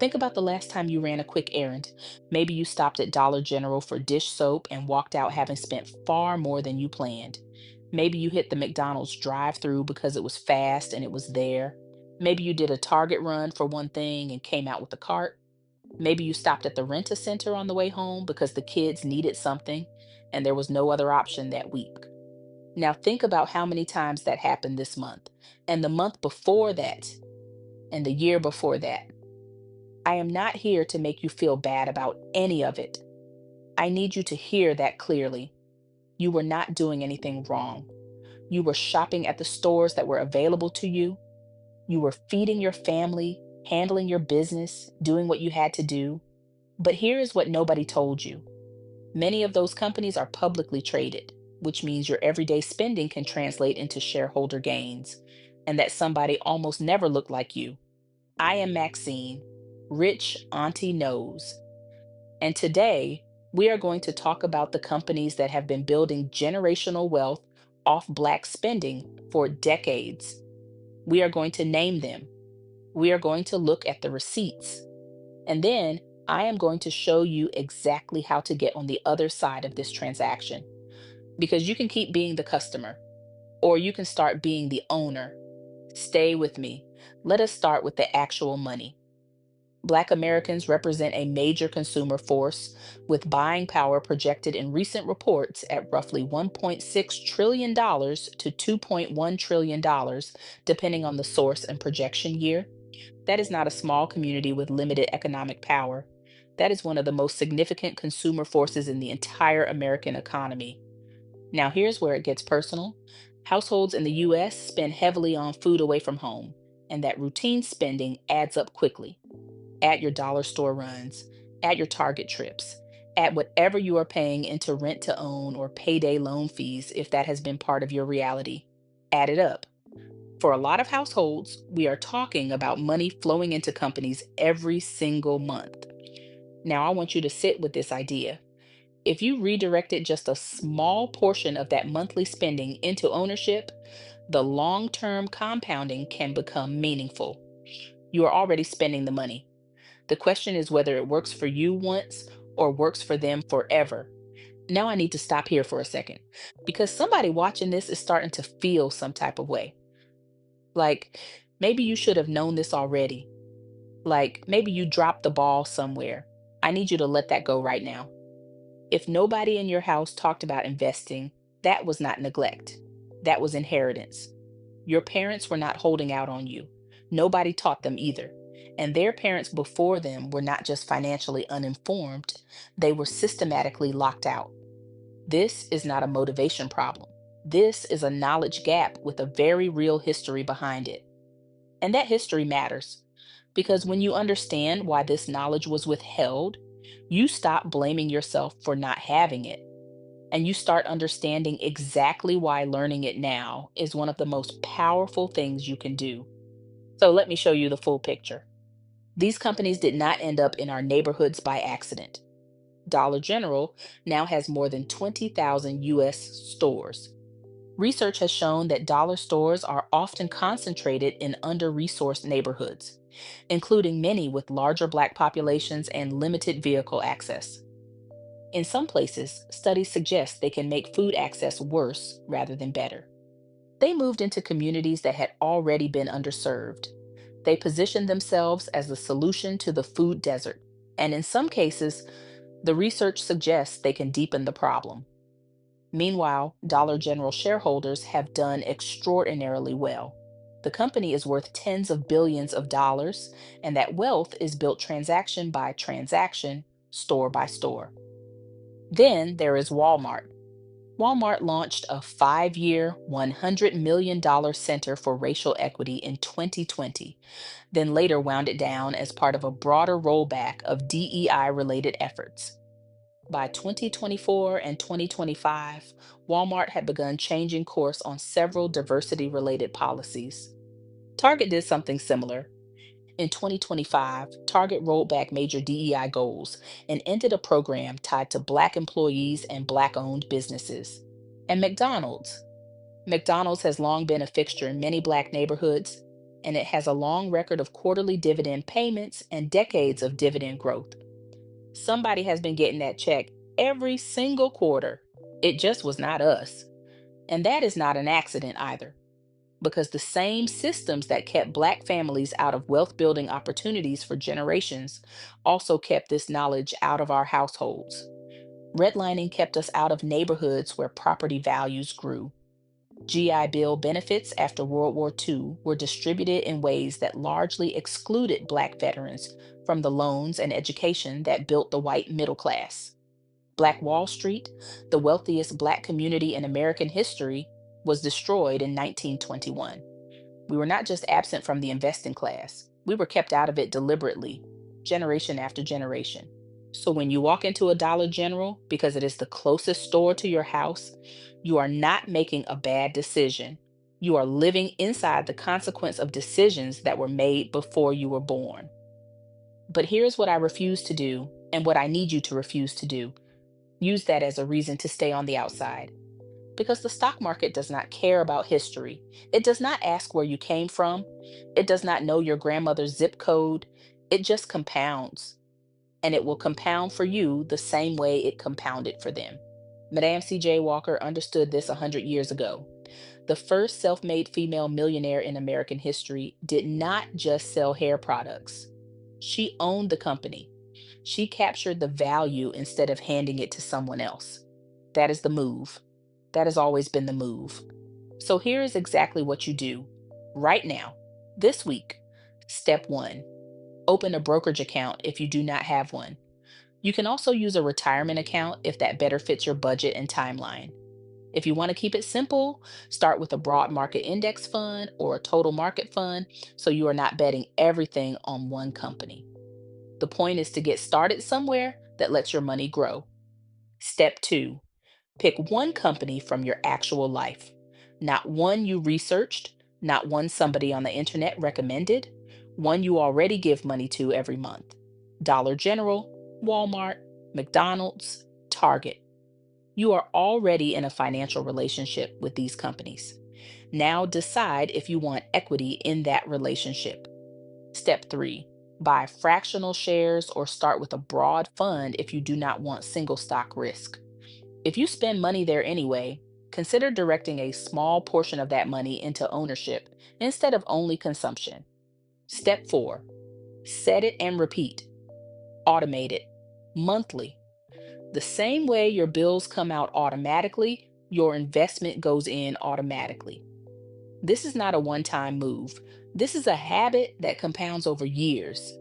Think about the last time you ran a quick errand. Maybe you stopped at Dollar General for dish soap and walked out having spent far more than you planned. Maybe you hit the McDonald's drive-through because it was fast and it was there. Maybe you did a Target run for one thing and came out with a cart. Maybe you stopped at the rent-a-center on the way home because the kids needed something and there was no other option that week. Now think about how many times that happened this month, and the month before that, and the year before that. I am not here to make you feel bad about any of it. I need you to hear that clearly. You were not doing anything wrong. You were shopping at the stores that were available to you. You were feeding your family, handling your business, doing what you had to do. But here is what nobody told you. Many of those companies are publicly traded, which means your everyday spending can translate into shareholder gains, and that somebody almost never looked like you. I am Maxine, Rich Auntie Knows, and today we are going to talk about the companies that have been building generational wealth off Black spending for decades. We are going to name them. We are going to look at the receipts. And then I am going to show you exactly how to get on the other side of this transaction. Because you can keep being the customer, or you can start being the owner. Stay with me. Let us start with the actual money. Black Americans represent a major consumer force, with buying power projected in recent reports at roughly $1.6 trillion to $2.1 trillion, depending on the source and projection year. That is not a small community with limited economic power. That is one of the most significant consumer forces in the entire American economy. Now, here's where it gets personal. Households in the US spend heavily on food away from home, and that routine spending adds up quickly. At your dollar store runs, at your Target trips, at whatever you are paying into rent to own or payday loan fees if that has been part of your reality. Add it up. For a lot of households, we are talking about money flowing into companies every single month. Now, I want you to sit with this idea. If you redirected just a small portion of that monthly spending into ownership, the long term compounding can become meaningful. You are already spending the money. The question is whether it works for you once or works for them forever. Now I need to stop here for a second because somebody watching this is starting to feel some type of way. Like maybe you should have known this already. Like maybe you dropped the ball somewhere. I need you to let that go right now. If nobody in your house talked about investing, that was not neglect. That was inheritance. Your parents were not holding out on you. Nobody taught them either. And their parents before them were not just financially uninformed, they were systematically locked out. This is not a motivation problem. This is a knowledge gap with a very real history behind it. And that history matters because when you understand why this knowledge was withheld, you stop blaming yourself for not having it. And you start understanding exactly why learning it now is one of the most powerful things you can do. So let me show you the full picture. These companies did not end up in our neighborhoods by accident. Dollar General now has more than 20,000 US stores. Research has shown that dollar stores are often concentrated in under-resourced neighborhoods, including many with larger Black populations and limited vehicle access. In some places, studies suggest they can make food access worse rather than better. They moved into communities that had already been underserved. They positioned themselves as the solution to the food desert, and in some cases, the research suggests they can deepen the problem. Meanwhile, Dollar General shareholders have done extraordinarily well. The company is worth tens of billions of dollars, and that wealth is built transaction by transaction, store by store. Then there is Walmart. Walmart launched a 5-year, $100 million Center for Racial Equity in 2020, then later wound it down as part of a broader rollback of DEI related efforts. By 2024 and 2025, Walmart had begun changing course on several diversity related policies. Target did something similar. In 2025, Target rolled back major DEI goals and ended a program tied to Black employees and Black owned businesses. And McDonald's. McDonald's has long been a fixture in many Black neighborhoods. and it has a long record of quarterly dividend payments and decades of dividend growth. Somebody has been getting that check every single quarter. It just was not us. And that is not an accident either, because the same systems that kept Black families out of wealth building opportunities for generations also kept this knowledge out of our households. Redlining kept us out of neighborhoods where property values grew. GI Bill benefits after World War II were distributed in ways that largely excluded Black veterans from the loans and education that built the white middle class. Black Wall Street, the wealthiest Black community in American history, was destroyed in 1921. We were not just absent from the investing class, we were kept out of it deliberately, generation after generation. So when you walk into a Dollar General because it is the closest store to your house, you are not making a bad decision. You are living inside the consequence of decisions that were made before you were born. But here's what I refuse to do, and what I need you to refuse to do. Use that as a reason to stay on the outside. Because the stock market does not care about history. It does not ask where you came from. It does not know your grandmother's zip code. It just compounds. And it will compound for you the same way it compounded for them. Madame C.J. Walker understood this 100 years ago. The first self made female millionaire in American history did not just sell hair products, she owned the company. She captured the value instead of handing it to someone else. That is the move. That has always been the move. So here is exactly what you do right now, this week. Step one, open a brokerage account if you do not have one. You can also use a retirement account if that better fits your budget and timeline. If you want to keep it simple, start with a broad market index fund or a total market fund so you are not betting everything on one company. The point is to get started somewhere that lets your money grow. Step two, pick one company from your actual life, not one you researched, not one somebody on the internet recommended, one you already give money to every month. Dollar General, Walmart, McDonald's, Target. You are already in a financial relationship with these companies. Now decide if you want equity in that relationship. Step three, buy fractional shares or start with a broad fund if you do not want single stock risk. If you spend money there anyway, consider directing a small portion of that money into ownership instead of only consumption. Step four, set it and repeat. Automate it monthly. The same way your bills come out automatically, your investment goes in automatically. This is not a one time move. This is a habit that compounds over years.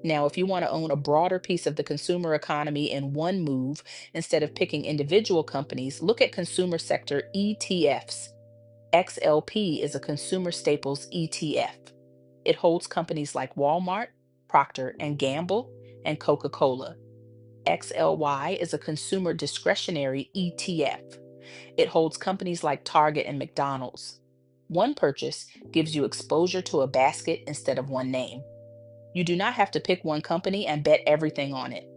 Now, if you want to own a broader piece of the consumer economy in one move, instead of picking individual companies, look at consumer sector ETFs. XLP is a consumer staples ETF. It holds companies like Walmart, Procter and Gamble, and Coca-Cola. XLY is a consumer discretionary ETF. It holds companies like Target and McDonald's. One purchase gives you exposure to a basket instead of one name. You do not have to pick one company and bet everything on it.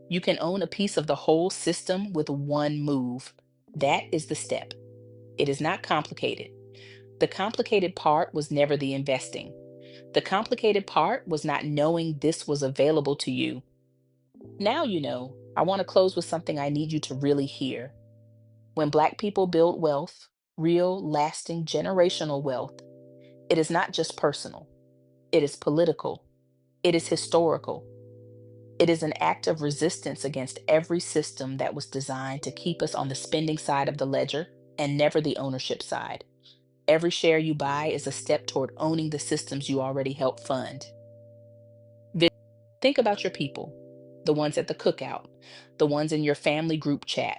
You can own a piece of the whole system with one move. That is the step. It is not complicated. The complicated part was never the investing. The complicated part was not knowing this was available to you. Now you know. I want to close with something I need you to really hear. When Black people build wealth, real, lasting, generational wealth, it is not just personal, it is political, it is historical. It is an act of resistance against every system that was designed to keep us on the spending side of the ledger and never the ownership side. Every share you buy is a step toward owning the systems you already helped fund. Think about your people, the ones at the cookout, the ones in your family group chat,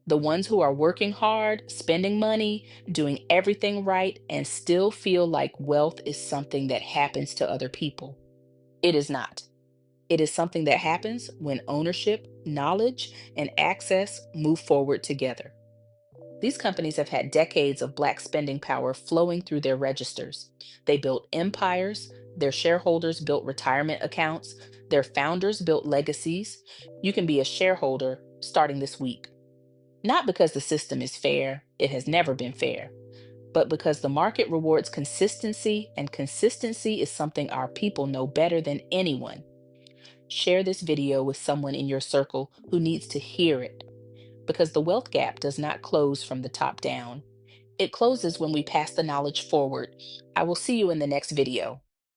the ones who are working hard, spending money, doing everything right, and still feel like wealth is something that happens to other people. It is not. It is something that happens when ownership, knowledge, and access move forward together. These companies have had decades of Black spending power flowing through their registers. They built empires, their shareholders built retirement accounts, their founders built legacies. You can be a shareholder starting this week. Not because the system is fair, it has never been fair, but because the market rewards consistency, and consistency is something our people know better than anyone. Share this video with someone in your circle who needs to hear it, because the wealth gap does not close from the top down. It closes when we pass the knowledge forward. I will see you in the next video.